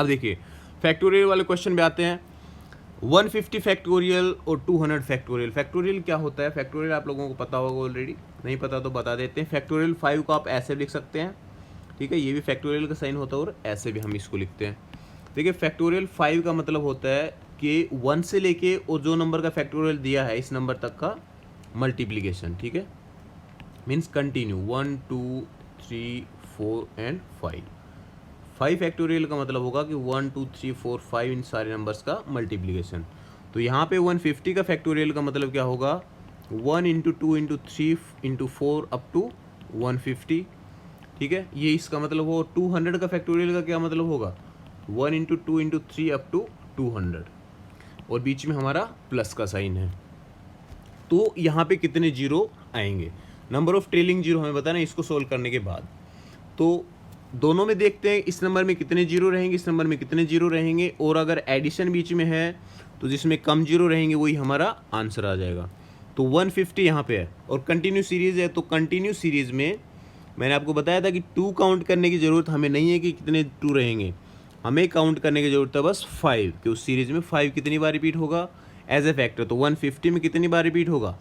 अब देखिए फैक्टोरियल वाले क्वेश्चन पे आते हैं। 150 फैक्टोरियल और 200 फैक्टोरियल। फैक्टोरियल क्या होता है? फैक्टोरियल आप लोगों को पता होगा ऑलरेडी, नहीं पता तो बता देते हैं। फैक्टोरियल 5 को आप ऐसे लिख सकते हैं, ठीक है, ये भी फैक्टोरियल का साइन होता है और ऐसे भी हम इसको लिखते हैं। देखिए फैक्टोरियल 5 का मतलब होता है कि 1 से लेके और जो नंबर का फैक्टोरियल दिया है इस नंबर तक का मल्टीप्लिकेशन, ठीक है, मीन्स कंटिन्यू 1 2 3 4 एंड 5। 5 फैक्टोरियल का मतलब होगा कि 1 2 3 4 5 इन सारे नंबर्स का मल्टीप्लिकेशन। तो यहाँ पे 150 का फैक्टोरियल का मतलब क्या होगा? 1 into 2 into 3 into 4 up to 150, ठीक है, ये इसका मतलब हो। 200 का फैक्टोरियल का क्या मतलब होगा? 1 इंटू 2 इंटू 3 अप टू 200, और बीच में हमारा प्लस का साइन है। तो यहाँ पे कितने जीरो आएंगे? नंबर ऑफ ट्रेलिंग जीरो हमें बताना है इसको सोल्व करने के बाद। तो दोनों में देखते हैं इस नंबर में कितने जीरो रहेंगे, इस नंबर में कितने जीरो रहेंगे, और अगर एडिशन बीच में है तो जिसमें कम जीरो रहेंगे वही हमारा आंसर आ जाएगा। तो 150 यहाँ पे है और कंटिन्यू सीरीज है, तो कंटिन्यू सीरीज में मैंने आपको बताया था कि 2 काउंट करने की ज़रूरत हमें नहीं है कि कितने 2 रहेंगे, हमें काउंट करने की ज़रूरत है बस 5, कि उस सीरीज में 5 कितनी बार रिपीट होगा एज ए फैक्टर। तो 150 में कितनी बार रिपीट होगा?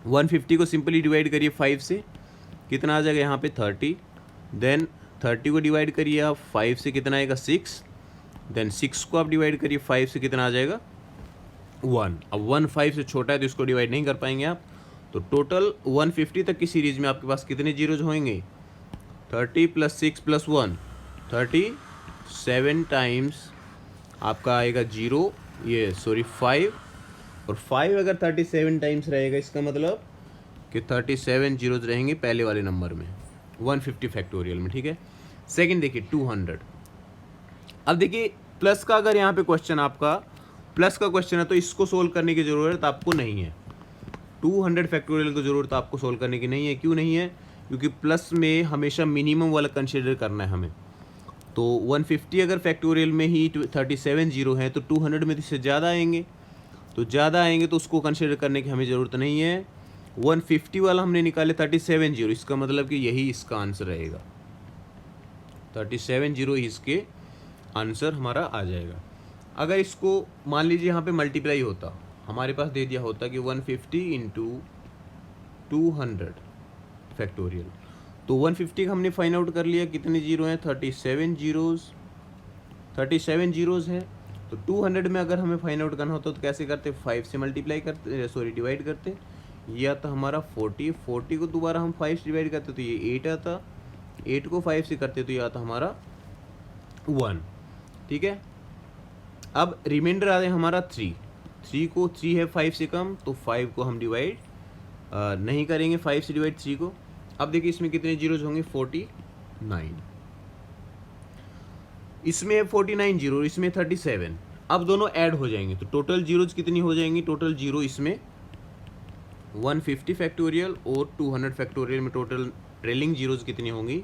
150 को सिंपली डिवाइड करिए 5 से, कितना आ जाएगा यहाँ पे 30। देन 30 को डिवाइड करिए आप 5 से, कितना आएगा 6। देन 6 को आप डिवाइड करिए 5 से, कितना आ जाएगा 1। अब 1 5 से छोटा है तो इसको डिवाइड नहीं कर पाएंगे आप। तो टोटल 150 तक की सीरीज में आपके पास कितने जीरोज होंगे? 30 प्लस 6 प्लस 1, 37 टाइम्स आपका आएगा जीरो, ये सॉरी 5, और 5 अगर 37 टाइम्स रहेगा इसका मतलब कि 37 जीरोज रहेंगे पहले वाले नंबर में 150 फैक्टोरियल में, ठीक है। सेकंड देखिए 200। अब देखिए प्लस का अगर यहाँ पे क्वेश्चन आपका प्लस का क्वेश्चन है तो इसको सोल्व करने की ज़रूरत आपको नहीं है। 200 फैक्टोरियल की ज़रूरत आपको सोल्व करने की नहीं है। क्यों नहीं है? क्योंकि प्लस में हमेशा मिनिमम वाला कंसिडर करना है हमें। तो 150 अगर फैक्टोरियल में ही 37 जीरो है तो 200 में इससे ज़्यादा आएंगे, तो ज़्यादा आएंगे तो उसको कंसिडर करने की हमें ज़रूरत नहीं है। 150 वाला हमने निकाले 37 जीरो, इसका मतलब कि यही इसका आंसर रहेगा। 37 जीरो इसके आंसर हमारा आ जाएगा। अगर इसको मान लीजिए यहाँ पे मल्टीप्लाई होता, हमारे पास दे दिया होता कि 150 इंटू 200 फैक्टोरियल, तो 150 का हमने फाइंड आउट कर लिया कितने जीरो हैं, 37 जीरोज़ हैं। तो 200 में अगर हमें फाइंड आउट करना होता तो कैसे करते? 5 से मल्टीप्लाई करते, सॉरी डिवाइड करते। ये आता हमारा 40 को दोबारा हम 5 से डिवाइड करते तो ये 8 आता, 8 को 5 से करते तो ये आता हमारा 1, ठीक है। अब रिमाइंडर आ जाए हमारा 3 को 3 है 5 से कम, तो 5 को हम डिवाइड नहीं करेंगे 5 से डिवाइड 3 को। अब देखिए इसमें कितने जीरोज होंगे? 49, इसमें 49 जीरो, इसमें 37। अब दोनों ऐड हो जाएंगे तो टोटल जीरोज कितनी हो जाएंगी? टोटल जीरो इसमें 150 फैक्टोरियल और 200 फैक्टोरियल में टोटल ट्रेलिंग जीरोज कितनी होंगी?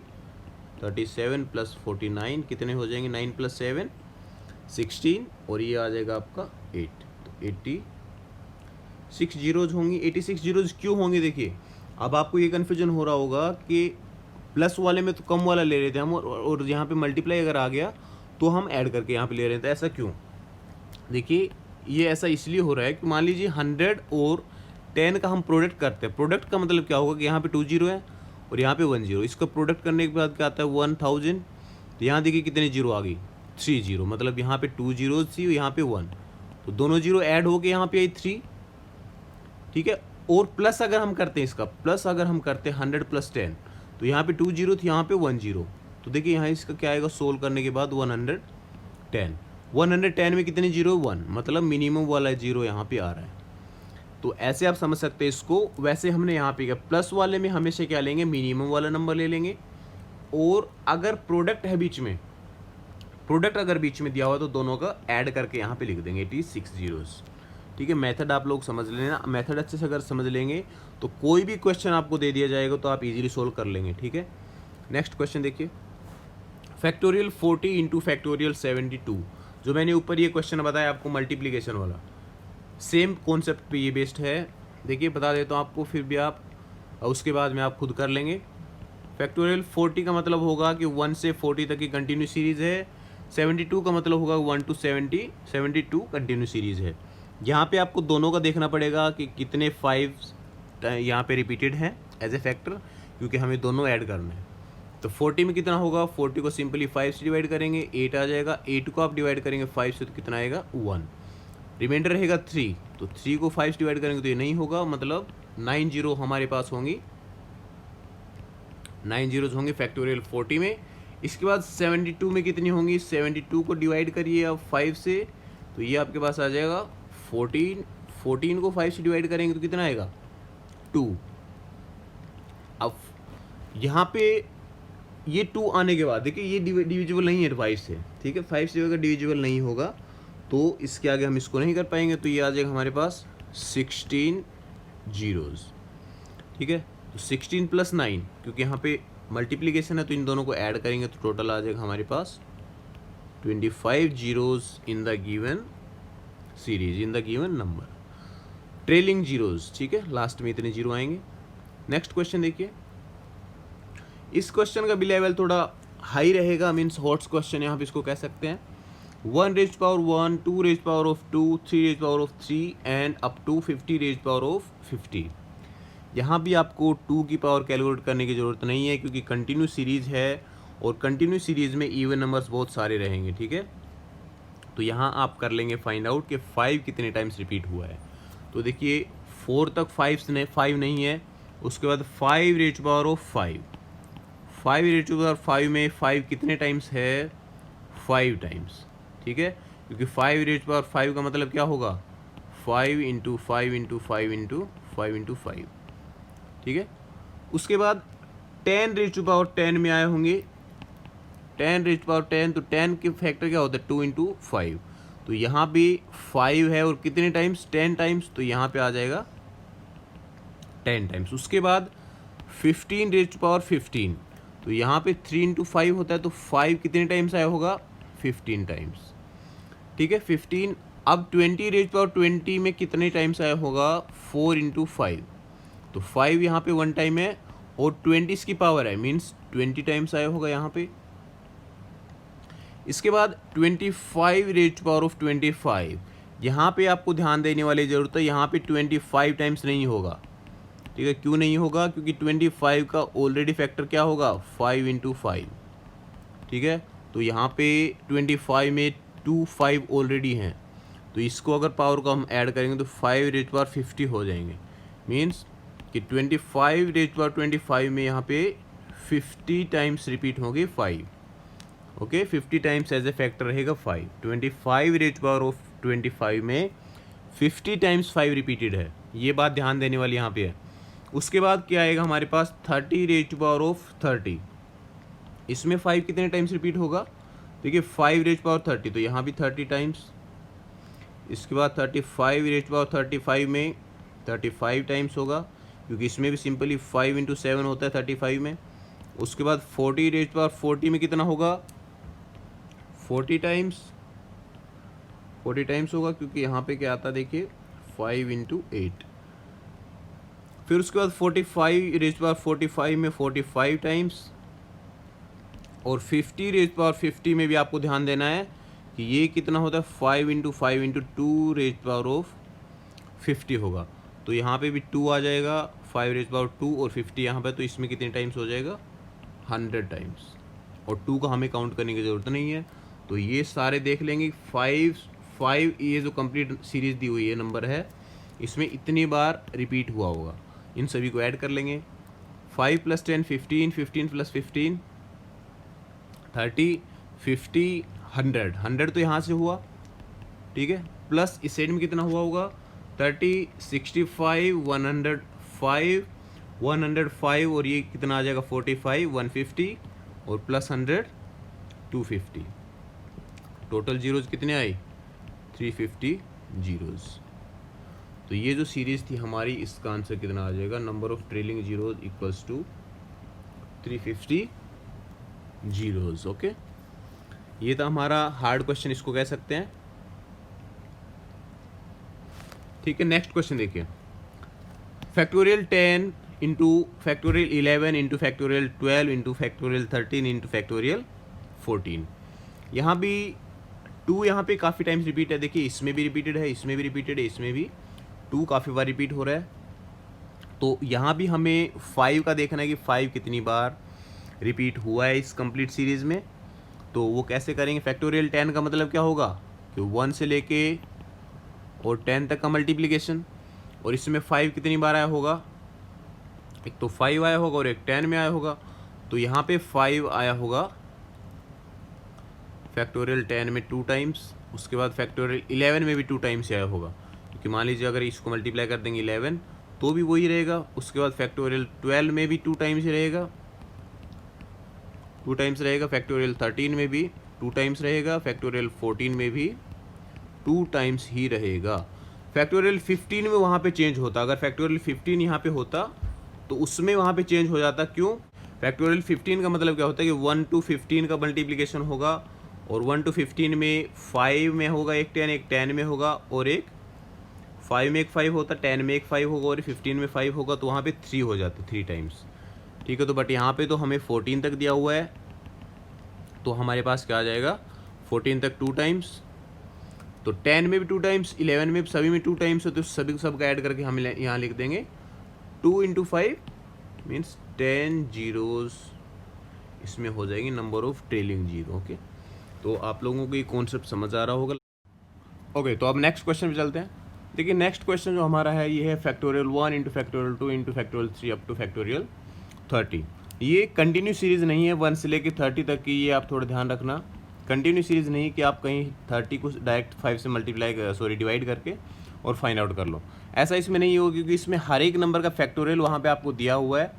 37 प्लस 49 कितने हो जाएंगे? 9 प्लस 7 16, और ये आ जाएगा आपका 8, तो 86 जीरोज होंगी। 86 जीरोज क्यों होंगे? देखिए अब आपको ये कन्फ्यूजन हो रहा होगा कि प्लस वाले में तो कम वाला ले रहे थे हम, और यहाँ पे मल्टीप्लाई अगर आ गया तो हम ऐड करके यहाँ पे ले रहे थे, ऐसा क्यों? देखिए ये ऐसा इसलिए हो रहा है कि मान लीजिए 100 और 10 का हम प्रोडक्ट करते हैं। प्रोडक्ट का मतलब क्या होगा कि यहाँ पे 2 जीरो है और यहाँ पे 1 जीरो, इसका प्रोडक्ट करने के बाद क्या आता है 1000। तो यहाँ देखिए कितने जीरो आ गई? 3 जीरो, मतलब यहाँ पे 2 जीरो थी, यहाँ पे 1, तो दोनों जीरो ऐड होके यहाँ पे आई 3, ठीक है। और प्लस अगर हम करते हैं इसका, प्लस अगर हम करते हैं 100 प्लस 10, तो यहाँ पे 2 जीरो थी, यहाँ पे 1 जीरो, तो देखिए यहाँ इसका क्या आएगा सोल्व करने के बाद 110। 110 में कितने जीरो? 1, मतलब मिनिमम वाला जीरो यहाँ पे आ रहा है। तो ऐसे आप समझ सकते हैं इसको। वैसे हमने यहाँ पे क्या, प्लस वाले में हमेशा क्या लेंगे? मिनिमम वाला नंबर ले लेंगे, और अगर प्रोडक्ट है बीच में, प्रोडक्ट अगर बीच में दिया हुआ तो दोनों का ऐड करके यहाँ पे लिख देंगे 86 जीरोज़, ठीक है। मेथड आप लोग समझ लेना, मेथड अच्छे से अगर समझ लेंगे तो कोई भी क्वेश्चन आपको दे दिया जाएगा तो आप इजीली सोल्व कर लेंगे, ठीक है। नेक्स्ट क्वेश्चन देखिए, फैक्टोरियल 40 इंटू फैक्टोरियल 72। जो मैंने ऊपर ये क्वेश्चन बताया आपको मल्टीप्लीकेशन वाला, सेम कॉन्सेप्ट पे ये बेस्ड है। देखिए बता देता हूँ आपको, फिर भी आप उसके बाद में आप खुद कर लेंगे। फैक्टोरियल 40 का मतलब होगा कि 1 से 40 तक की कंटिन्यू सीरीज़ है, 72 का मतलब होगा 1 to 70, 72 कंटिन्यू सीरीज़ है। यहाँ पे आपको दोनों का देखना पड़ेगा कि कितने 5 यहाँ पे रिपीटेड हैं एज ए फैक्टर, क्योंकि हमें दोनों ऐड करना है। तो 40 में कितना होगा, 40 को सिंपली 5 से डिवाइड करेंगे 8 आ जाएगा, 8 को आप डिवाइड करेंगे 5 से तो कितना आएगा 1, रिमाइंडर रहेगा 3, तो 3 को 5 से डिवाइड करेंगे तो ये नहीं होगा, मतलब 9 जीरो हमारे पास होंगी, 9 जीरोज होंगे फैक्टोरियल 40 में। इसके बाद 72 में कितनी होंगी, 72 को डिवाइड करिए अब 5 से, तो ये आपके पास आ जाएगा 14, 14 को 5 से डिवाइड करेंगे तो कितना आएगा 2। अब यहाँ पे ये 2 आने के बाद देखिए ये डिविजिबल नहीं है 5 से, ठीक है, 5 से अगर डिविजिबल नहीं होगा तो इसके आगे हम इसको नहीं कर पाएंगे, तो ये आ जाएगा हमारे पास 16 जीरोज़, ठीक है। तो 16 + 9, क्योंकि यहाँ पे मल्टीप्लिकेशन है तो इन दोनों को ऐड करेंगे तो टोटल आ जाएगा हमारे पास 25 zeros in the given series, in the given number, trailing zeros, ठीक है, लास्ट में इतने जीरो आएंगे। नेक्स्ट क्वेश्चन देखिए, इस क्वेश्चन का भी लेवल थोड़ा हाई रहेगा, मीन्स हॉट्स क्वेश्चन यहाँ पे इसको कह सकते हैं। 1 raised to power 1, 2 raised to power of 2, 3 raised to power of 3 and up to 50 raised to power of 50। यहाँ भी आपको 2 की पावर कैलकुलेट करने की ज़रूरत नहीं है, क्योंकि कंटिन्यू सीरीज़ है और कंटिन्यू सीरीज़ में इवन नंबर्स बहुत सारे रहेंगे, ठीक है। तो यहाँ आप कर लेंगे फाइंड आउट कि 5 कितने टाइम्स रिपीट हुआ है। तो देखिए 4 तक 5 नहीं है, उसके बाद 5 raised to power of 5, 5 raised to power 5 में 5 कितने टाइम्स है, 5 टाइम्स, ठीक है, क्योंकि 5 raised to power 5 का मतलब क्या होगा, 5 × 5 × 5 × 5 × 5, ठीक है। उसके बाद 10 raised to power 10 में आए होंगे, 10 raised to power 10, तो 10 के फैक्टर क्या होता है 2 × 5, तो यहाँ भी 5 है और कितने टाइम्स 10 टाइम्स, तो यहाँ पे आ जाएगा 10 टाइम्स। उसके बाद 15 raised to power 15, तो यहाँ पे 3 × 5 होता है, तो 5 कितने टाइम्स आया होगा 15 टाइम्स, ठीक है 15। अब 20 raised to power 20 में कितने टाइम्स आया होगा 4 × 5, तो 5 यहाँ पे 1 टाइम है और 20 इसकी पावर है, मीन्स 20 टाइम्स आया होगा यहाँ पे। इसके बाद 25 raised to power of 25, यहाँ पे आपको ध्यान देने वाली ज़रूरत है, यहाँ पे 25 टाइम्स नहीं होगा, ठीक है। क्यों नहीं होगा, क्योंकि 25 का ऑलरेडी फैक्टर क्या होगा 5 × 5, ठीक है। तो यहाँ पे 25 में 2 5 ऑलरेडी हैं, तो इसको अगर पावर को हम ऐड करेंगे तो 5 raised to power 50 हो जाएंगे, मीन्स कि 25 raised to power 25 में यहाँ पे 50 टाइम्स रिपीट होंगे 5, okay 50 times as a factor रहेगा 5। 25 raised to power of 25 में 50 टाइम्स 5 रिपीटेड है, ये बात ध्यान देने वाली यहाँ पे है। उसके बाद क्या आएगा हमारे पास 30 raised to power of 30, इसमें 5 कितने टाइम्स रिपीट होगा, देखिए 5 raised to power 30, तो यहाँ भी 30 टाइम्स। इसके बाद 35 raised to power 35 में 35 टाइम्स होगा, क्योंकि इसमें भी सिंपली 5 × 7 होता है 35 में। उसके बाद 40 raised to power 40 में कितना होगा 40 टाइम्स, 40 टाइम्स होगा, क्योंकि यहाँ पे क्या आता है देखिए 5 × 8। फिर उसके बाद 45 raised to power 45 में 45 टाइम्स, और 50 raised to power 50 में भी आपको ध्यान देना है कि ये कितना होता है 5 × 5 × 2 raised to power of 50 होगा, तो यहाँ पे भी 2 आ जाएगा, 5 raised to power 2 और 50 यहाँ पे, तो इसमें कितने टाइम्स हो जाएगा 100 टाइम्स, और 2 का हमें काउंट करने की ज़रूरत नहीं है। तो ये सारे देख लेंगे 5 ये जो कंप्लीट सीरीज़ दी हुई है नंबर है, इसमें इतनी बार रिपीट हुआ होगा, इन सभी को ऐड कर लेंगे। 5 + 10 15, 15 + 15 30, 50, 100, 100 तो यहाँ से हुआ, ठीक है, प्लस इस साइड में कितना हुआ होगा 30, 65, 105, 105 और ये कितना आ जाएगा 45, 150 और प्लस 100 250, टोटल जीरोज़ कितने आए 350 जीरोज़। तो ये जो सीरीज़ थी हमारी, इसका आंसर कितना आ जाएगा, number of trailing zeros equals to 350 zeros, okay. ये था हमारा हार्ड क्वेश्चन, इसको कह सकते हैं, ठीक है। नेक्स्ट क्वेश्चन देखिए, factorial 10 × factorial 11 × factorial 12 × factorial 13 × factorial 14। यहाँ भी 2 यहाँ पे काफ़ी टाइम्स रिपीट है, देखिए इसमें भी रिपीटेड है, इसमें भी रिपीटेड है, इसमें भी 2 काफ़ी बार रिपीट हो रहा है। तो यहाँ भी हमें 5 का देखना है कि 5 कितनी बार रिपीट हुआ है इस कंप्लीट सीरीज़ में। तो वो कैसे करेंगे, फैक्टोरियल 10 का मतलब क्या होगा कि 1 से लेके और 10 तक का मल्टीप्लिकेशन, और इसमें 5 कितनी बार आया होगा, एक तो 5 आया होगा और एक 10 में आया होगा। तो यहाँ पे 5 आया होगा फैक्टोरियल 10 में 2 टाइम्स, उसके बाद फैक्टोरियल 11 में भी 2 टाइम्स आया होगा, क्योंकि मान लीजिए अगर इसको मल्टीप्लाई कर देंगे 11 तो भी वही रहेगा। उसके बाद फैक्टोरियल 12 में भी 2 टाइम्स रहेगा, 2 टाइम्स रहेगा। फैक्टोरियल 13 में भी 2 टाइम्स रहेगा, फैक्टोरियल 14 में भी 2 टाइम्स ही रहेगा। फैक्टोरियल 15 में वहाँ पे चेंज होता, अगर फैक्टोरियल 15 यहाँ पे होता तो उसमें वहाँ पे चेंज हो जाता। क्यों, फैक्टोरियल 15 का मतलब क्या होता है कि 1 to 15 का मल्टीप्लिकेशन होगा, और 1 to 15 में 5 में होगा एक 10 में होगा, और एक 5 में एक 5 होता, 10 में एक 5 होगा, और 15 में 5 होगा, तो वहाँ पे 3 हो जाते, 3 टाइम्स। ठीक है, तो बट यहाँ पे तो हमें 14 तक दिया हुआ है, तो हमारे पास क्या आ जाएगा 14 तक 2 टाइम्स, तो 10 में भी 2 टाइम्स, 11 में सभी में 2 टाइम्स, तो सभी सब का ऐड करके हम यहाँ लिख देंगे 2 × 5 मीन्स 10 जीरोस, इसमें हो जाएगी number of trailing zero. Okay, तो आप लोगों को ये कॉन्सेप्ट समझ आ रहा होगा। ओके, तो अब नेक्स्ट क्वेश्चन पे चलते हैं। देखिए नेक्स्ट क्वेश्चन जो हमारा है ये है factorial 1 × factorial 2 × factorial 3 up two factorial 30। ये कंटिन्यू सीरीज़ नहीं है 1 से लेके 30 तक की, ये आप थोड़ा ध्यान रखना। कंटिन्यू सीरीज़ नहीं कि आप कहीं 30 को डायरेक्ट 5 से डिवाइड करके और फाइंड आउट कर लो, ऐसा इसमें नहीं होगा, क्योंकि इसमें हर एक नंबर का फैक्टोरियल वहाँ पे आपको दिया हुआ है।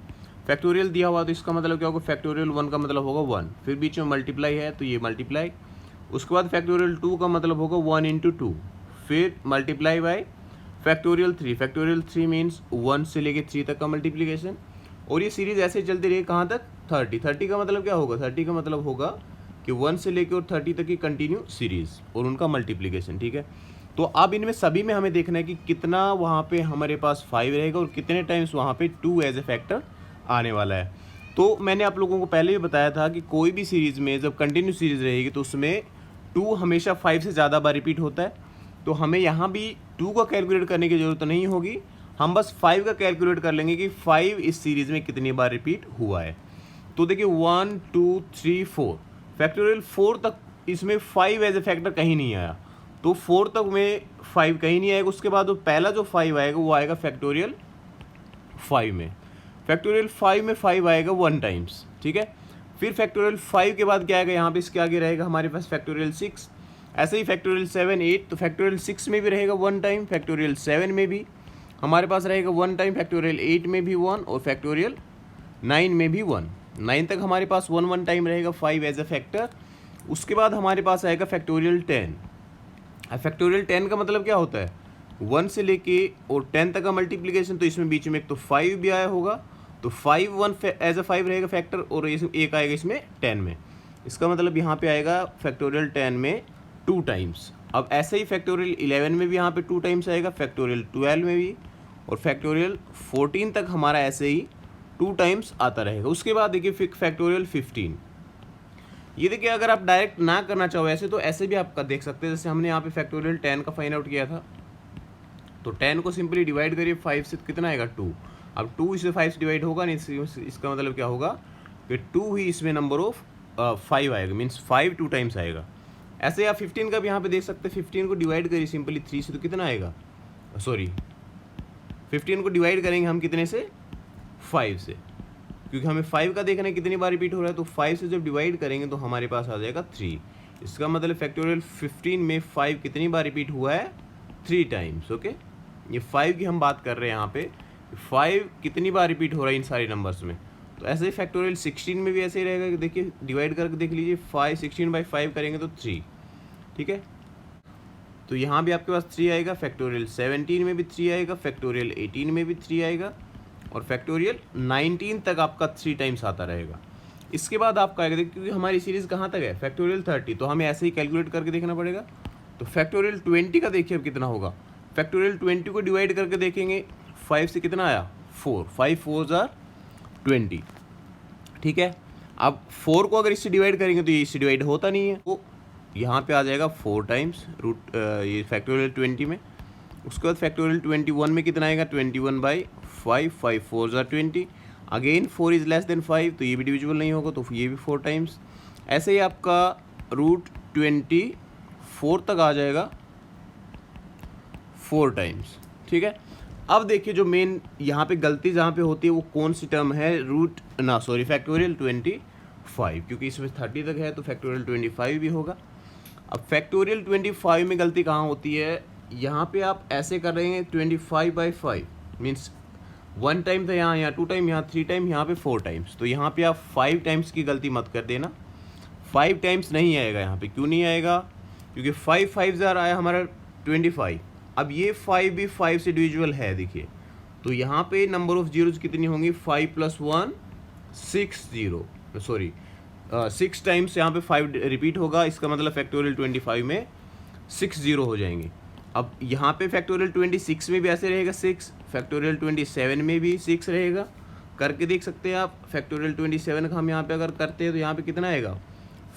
फैक्टोरियल दिया हुआ तो इसका मतलब क्या होगा, फैक्टोरियल 1 का मतलब होगा 1, फिर बीच में मल्टीप्लाई है तो ये मल्टीप्लाई, उसके बाद फैक्टोरियल 2 का मतलब होगा 1 × 2, फिर multiply by factorial 3। Factorial 3 means 1 से लेके 3 तक का मल्टीप्लिकेशन, और ये सीरीज़ ऐसे चलती रही कहाँ तक 30। 30 का मतलब क्या होगा, 30 का मतलब होगा कि 1 से लेके और 30 तक की कंटिन्यू सीरीज़ और उनका मल्टीप्लिकेशन। ठीक है, तो अब इनमें सभी में हमें देखना है कि कितना वहाँ पे हमारे पास 5 रहेगा और कितने टाइम्स वहाँ पे 2 एज ए फैक्टर आने वाला है। तो मैंने आप लोगों को पहले भी बताया था कि कोई भी सीरीज़ में जब कंटिन्यू सीरीज़ रहेगी तो उसमें 2 हमेशा 5 से ज़्यादा बार रिपीट होता है। तो हमें यहाँ भी 2 का कैलकुलेट करने की ज़रूरत नहीं होगी, हम बस 5 का कैलकुलेट कर लेंगे कि 5 इस सीरीज़ में कितनी बार रिपीट हुआ है। तो देखिए 1 2 3 4, फैक्टोरियल 4 तक इसमें 5 एज ए फैक्टर कहीं नहीं आया, तो 4 तक में 5 कहीं नहीं आएगा। उसके बाद वो पहला जो 5 आएगा वो आएगा फैक्टोरियल 5 में। फैक्टोरियल 5 में 5 आएगा 1 टाइम्स। ठीक है, फिर फैक्टोरियल 5 के बाद क्या आएगा, यहाँ पे इसके आगे रहेगा हमारे पास फैक्टोरियल 6, ऐसे ही फैक्टोरियल 7 8, तो फैक्टोरियल 6 में भी रहेगा 1 टाइम, फैक्टोरियल 7 में भी हमारे पास रहेगा 1 टाइम, फैक्टोरियल 8 में भी 1, और फैक्टोरियल 9 में भी 1। 9 तक हमारे पास 1 टाइम रहेगा 5 एज ए फैक्टर। उसके बाद हमारे पास आएगा फैक्टोरियल 10। फैक्टोरियल 10 का मतलब क्या होता है, 1 से लेके और 10 तक का मल्टीप्लिकेशन, तो इसमें बीच में एक तो 5 भी आया होगा, तो 5 1 एज ए 5 रहेगा फैक्टर, और एक आएगा इसमें 10 में। इसका मतलब यहाँ पे आएगा फैक्टोरियल 10 में 2 टाइम्स। अब ऐसे ही फैक्टोरियल 11 में भी यहाँ पे 2 टाइम्स आएगा, फैक्टोरियल 12 में भी, और फैक्टोरियल 14 तक हमारा ऐसे ही 2 टाइम्स आता रहेगा। उसके बाद देखिए फैक्टोरियल 15, ये देखिए अगर आप डायरेक्ट ना करना चाहो ऐसे तो ऐसे भी आप देख सकते हैं। जैसे हमने यहाँ पे फैक्टोरियल 10 का फाइंड आउट किया था, तो 10 को सिंपली डिवाइड करिए 5 से, कितना आएगा 2। अब 2 इससे 5 से डिवाइड होगा नहीं, इसका मतलब क्या होगा कि 2 ही इसमें नंबर ऑफ 5 आएगा, मीन्स 5 2 टाइम्स आएगा। ऐसे आप 15 का भी यहाँ पे देख सकते हैं, 15 को डिवाइड करिए सिंपली 3 से, तो कितना आएगा, 15 को डिवाइड करेंगे हम कितने से, 5 से, क्योंकि हमें 5 का देखना है कितनी बार रिपीट हो रहा है, तो 5 से जब डिवाइड करेंगे तो हमारे पास आ जाएगा 3। इसका मतलब फैक्टोरियल 15 में 5 कितनी बार रिपीट हुआ है, 3 टाइम्स। ओके, ये 5 की हम बात कर रहे हैं यहाँ पे, 5 कितनी बार रिपीट हो रहा है इन सारे नंबर्स में। तो ऐसे ही फैक्टोरियल 16 में भी ऐसे ही रहेगा कि देखिए डिवाइड करके देख लीजिए, 16/5 करेंगे तो 3। ठीक है, तो यहाँ भी आपके पास 3 आएगा, फैक्टोरियल 17 में भी 3 आएगा, फैक्टोरियल 18 में भी 3 आएगा, और फैक्टोरियल 19 तक आपका 3 टाइम्स आता रहेगा। इसके बाद आपका आएगा, देखिए क्योंकि हमारी सीरीज़ कहाँ तक है, फैक्टोरियल 30, तो हमें ऐसे ही कैलकुलेट करके देखना पड़ेगा। तो फैक्टोरियल 20 का देखिए अब कितना होगा, फैक्टोरियल 20 को डिवाइड करके देखेंगे, 5 से कितना आया 4, 5 4 = 20। ठीक है, अब 4 को अगर इससे डिवाइड करेंगे तो ये इससे डिवाइड होता नहीं है, तो यहाँ पे आ जाएगा 4 टाइम्स रूट ये फैक्टोरियल 20 में। उसके बाद फैक्टोरियल 21 में कितना आएगा 21/5, 5 4 ज़ा 20, अगेन 4 इज़ लेस देन 5, तो ये भी डिविजिबल नहीं होगा, तो ये भी 4 टाइम्स। ऐसे ही आपका रूट 24 तक आ जाएगा 4 टाइम्स, ठीक है। अब देखिए जो मेन यहाँ पे गलती जहाँ पे होती है वो कौन सी टर्म है, फैक्टोरियल 25, क्योंकि इसमें 30 तक है तो फैक्टोरियल 25 भी होगा। अब फैक्टोरियल 25 में गलती कहाँ होती है, यहाँ पे आप ऐसे कर रहे हैं 25/5 मीन्स 1 टाइम था यहाँ 2 टाइम, यहाँ 3 टाइम, यहाँ पे 4 टाइम्स, तो यहाँ पे आप 5 टाइम्स की गलती मत कर देना। 5 टाइम्स नहीं आएगा यहाँ पे, क्यों नहीं आएगा, क्योंकि 5 5 ज़ार आया हमारा 25। अब ये 5 भी 5 से डिविजिबल है देखिए, तो यहाँ पे नंबर ऑफ जीरोज कितनी होंगी 5 + 1 6 टाइम्स यहाँ पे 5 रिपीट होगा, इसका मतलब फैक्टोरियल 25 में 6 0 हो जाएंगे। अब यहाँ पे फैक्टोरियल 26 में भी ऐसे रहेगा 6, फैक्टोरियल 27 में भी 6 रहेगा, करके देख सकते हैं आप। फैक्टोरियल 27 का हम यहाँ पे अगर करते हैं तो यहाँ पे कितना आएगा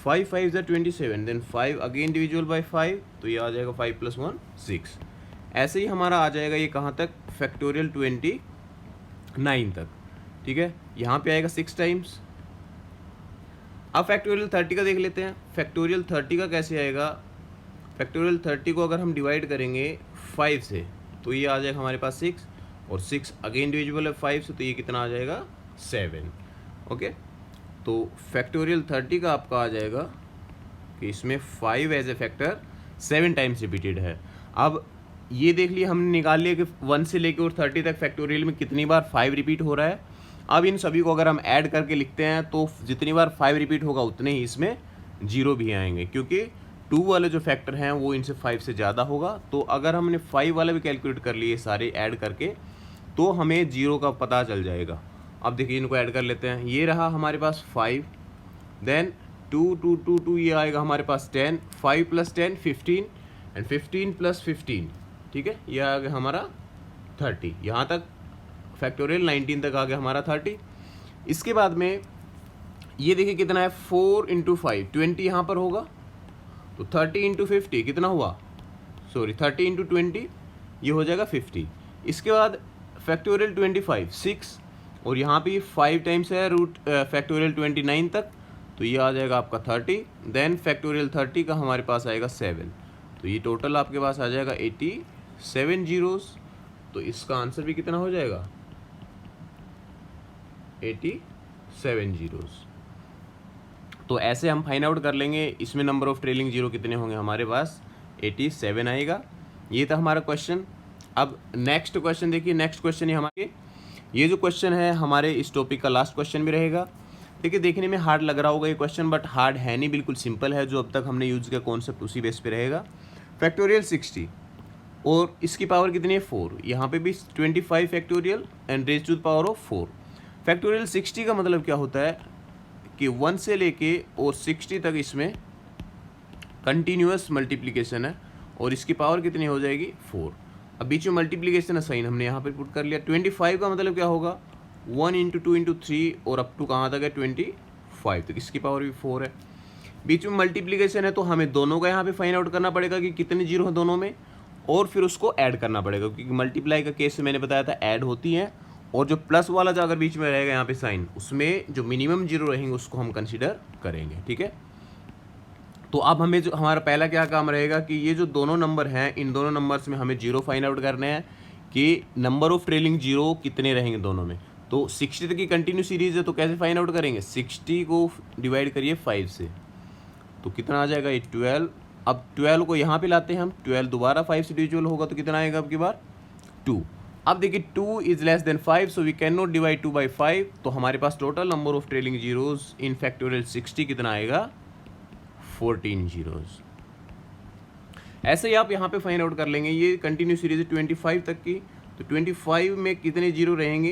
5 5 ज़ा 27, देन 5 अगेन डिविजिबल बाय 5, तो ये आ जाएगा 5 + 1 6। ऐसे ही हमारा आ जाएगा ये कहाँ तक फैक्टोरियल 29 तक, ठीक है। यहाँ पे आएगा 6 टाइम्स। अब फैक्टोरियल 30 का देख लेते हैं। फैक्टोरियल 30 का कैसे आएगा, फैक्टोरियल 30 को अगर हम डिवाइड करेंगे 5 से तो ये आ जाएगा हमारे पास 6, और 6 अगेन डिविजिबल है 5 से, तो ये कितना आ जाएगा 7। ओके, तो फैक्टोरियल 30 का आपका आ जाएगा कि इसमें 5 as a factor 7 times repeated है। अब ये देख लिया हमने, निकाल लिया कि 1 से लेकर और 30 तक फैक्टोरियल में कितनी बार 5 रिपीट हो रहा है। अब इन सभी को अगर हम ऐड करके लिखते हैं तो जितनी बार 5 रिपीट होगा उतने ही इसमें 0 भी आएंगे, क्योंकि 2 वाले जो फैक्टर हैं वो इनसे 5 से ज़्यादा होगा। तो अगर हमने 5 वाले भी कैलकुलेट कर लिए सारे ऐड करके तो हमें 0 का पता चल जाएगा। अब देखिए इनको ऐड कर लेते हैं, ये रहा हमारे पास 5, देन 2 2 2 2 ये आएगा हमारे पास 10, 5 + 10 15, एंड 15 + 15, ठीक है, ये आ गया हमारा 30। यहाँ तक फैक्टोरियल 19 तक आ गया हमारा 30। इसके बाद में ये देखिए कितना है 4 × 5 20 यहाँ पर होगा, तो 30 × 50 कितना हुआ, 30 × 20 ये हो जाएगा 50। इसके बाद फैक्टोरियल 25 6, और यहाँ पे 5 टाइम्स है रूट फैक्टोरियल 29 तक, तो ये आ जाएगा आपका 30। देन फैक्टोरियल 30 का हमारे पास आएगा 7, तो ये टोटल आपके पास आ जाएगा 87 जीरोस। तो इसका आंसर भी कितना हो जाएगा 87 जीरोस। तो ऐसे हम फाइंड आउट कर लेंगे इसमें नंबर ऑफ ट्रेलिंग जीरो कितने होंगे, हमारे पास 87 आएगा। ये था हमारा क्वेश्चन। अब नेक्स्ट क्वेश्चन देखिए, नेक्स्ट क्वेश्चन है हमारे, ये जो क्वेश्चन है हमारे इस टॉपिक का लास्ट क्वेश्चन भी रहेगा। देखिए देखने में हार्ड लग रहा होगा ये क्वेश्चन, बट हार्ड है नहीं, बिल्कुल सिंपल है। जो अब तक हमने यूज़ किया कॉन्सेप्ट उसी बेस पे रहेगा। फैक्टोरियल 60 और इसकी पावर कितनी है 4, यहाँ पे भी 25 factorial and raise to the power of 4। Factorial 60 का मतलब क्या होता है कि 1 से लेके और 60 तक इसमें कंटिन्यूअस मल्टीप्लिकेशन है, और इसकी पावर कितनी हो जाएगी 4। अब बीच में मल्टीप्लिकेशन है साइन हमने यहाँ पे पुट कर लिया। 25 का मतलब क्या होगा 1 × 2 × 3 और अप टू कहाँ तक है 25, तो इसकी पावर भी 4 है। बीच में मल्टीप्लिकेशन है तो हमें दोनों का यहाँ पे फाइंड आउट करना पड़ेगा कि कितने जीरो हैं दोनों में, और फिर उसको ऐड करना पड़ेगा, क्योंकि मल्टीप्लाई का केस मैंने बताया था ऐड होती हैं, और जो प्लस वाला जो अगर बीच में रहेगा यहाँ पे साइन, उसमें जो मिनिमम जीरो रहेंगे उसको हम कंसिडर करेंगे, ठीक है। तो अब हमें जो हमारा पहला क्या काम रहेगा कि ये जो दोनों नंबर हैं इन दोनों नंबर्स में हमें जीरो फाइंड आउट करने हैं कि नंबर ऑफ ट्रेलिंग जीरो कितने रहेंगे दोनों में। तो 60 तक की कंटिन्यू सीरीज है तो कैसे फाइंड आउट करेंगे, 60 को डिवाइड करिए 5 से, तो कितना आ जाएगा ये 12। अब 12 को यहाँ पे लाते हैं हम, 12 दोबारा 5 से डिविजिबल होगा तो कितना आएगा अब की बार 2। अब देखिए 2 is less than 5, so we can not divide 2 by 5, तो हमारे पास total number of trailing zeros in factorial 60 कितना आएगा 14 जीरोज। ऐसे ही आप यहाँ पे फाइंड आउट कर लेंगे। ये कंटिन्यू सीरीज है 25 तक की, तो 25 में कितने जीरो रहेंगे,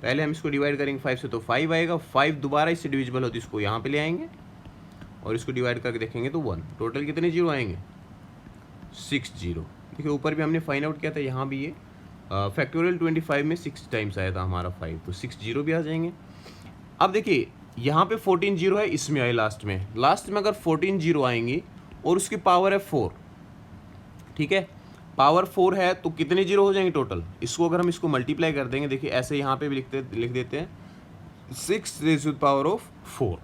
पहले हम इसको डिवाइड करेंगे 5 से तो 5 आएगा, 5 दोबारा इससे डिविजिबल होती है इसको यहाँ पे ले आएंगे और इसको डिवाइड करके देखेंगे तो 1, टोटल कितने जीरो आएंगे 6 जीरो। देखिए ऊपर भी हमने फाइंड आउट किया था, यहाँ भी ये फैक्टोरियल 25 में 6 टाइम्स आया था हमारा 5, तो 6 जीरो भी आ जाएंगे। अब देखिए यहाँ पे 14 जीरो है, इसमें आए लास्ट में अगर 14 जीरो आएंगी और उसकी पावर है 4, ठीक है। पावर 4 है तो कितने जीरो हो जाएंगे टोटल, इसको अगर हम इसको मल्टीप्लाई कर देंगे, देखिए ऐसे यहाँ पे भी लिख देते हैं 6 raise to the power of 4,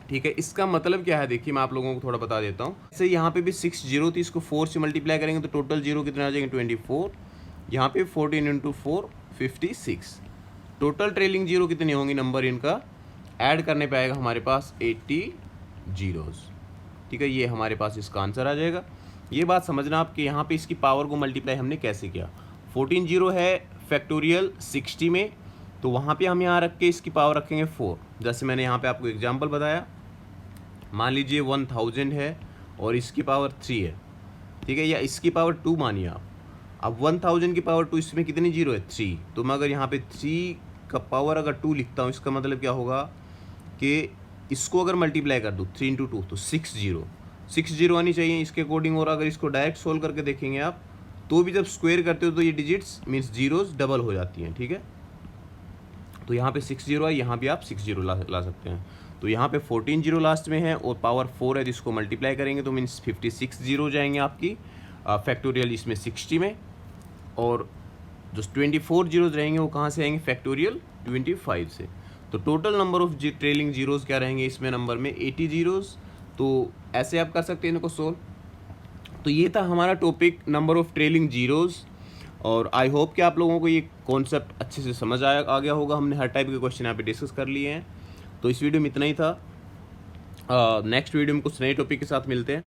ठीक है। इसका मतलब क्या है, देखिए मैं आप लोगों को थोड़ा बता देता हूँ। ऐसे यहाँ पे भी 6 जीरो थी, इसको 4 से मल्टीप्लाई करेंगे तो टोटल जीरो कितने आ जाएंगे 24, यहाँ पे 14 इंटू 4 56, टोटल ट्रेलिंग जीरो कितनी होंगी नंबर इनका ऐड करने पे आएगा हमारे पास 80 जीरोज़, ठीक है। ये हमारे पास इसका आंसर आ जाएगा। ये बात समझना आपके यहाँ पे इसकी पावर को मल्टीप्लाई हमने कैसे किया, 14 जीरो है फैक्टोरियल 60 में, तो वहाँ पे हम यहाँ रख के इसकी पावर रखेंगे 4। जैसे मैंने यहाँ पे आपको एग्जांपल बताया, मान लीजिए 1000 है और इसकी पावर 3 है, ठीक है, या इसकी पावर 2 मानिए आप। अब 1000 की पावर 2, इसमें कितनी जीरो है 3, तो मैं अगर यहाँ पे 3 का पावर अगर 2 लिखता हूँ, इसका मतलब क्या होगा कि इसको अगर मल्टीप्लाई कर दूँ 3 इंटू 2 तो 6 जीरो आनी चाहिए इसके अकॉर्डिंग। और अगर इसको डायरेक्ट सोल्व करके देखेंगे आप तो भी जब स्क्वायर करते हो तो ये डिजिट्स मीन्स जीरोज़ डबल हो जाती हैं, ठीक है। तो यहाँ पे 6 जीरो है, यहाँ भी आप 6 जीरो ला सकते हैं। तो यहाँ पे 14 जीरो लास्ट में है और पावर 4 है, जिसको मल्टीप्लाई करेंगे तो मीन्स 56 जीरो हो जाएंगे आपकी फैक्टोरियल इसमें 60 में, और जो 24 जीरोज़ रहेंगे वो कहाँ से आएंगे फैक्टोरियल 25 से। तो total number of trailing zeros क्या रहेंगे इसमें नंबर में 80 जीरोज़। तो ऐसे आप कर सकते हैं इनको सोल्व। तो ये था हमारा topic number of trailing zeros, और आई होप कि आप लोगों को ये कॉन्सेप्ट अच्छे से समझ आ गया होगा। हमने हर टाइप के क्वेश्चन यहाँ पे डिस्कस कर लिए हैं। तो इस वीडियो में इतना ही था। नेक्स्ट वीडियो में कुछ नए टॉपिक के साथ मिलते हैं।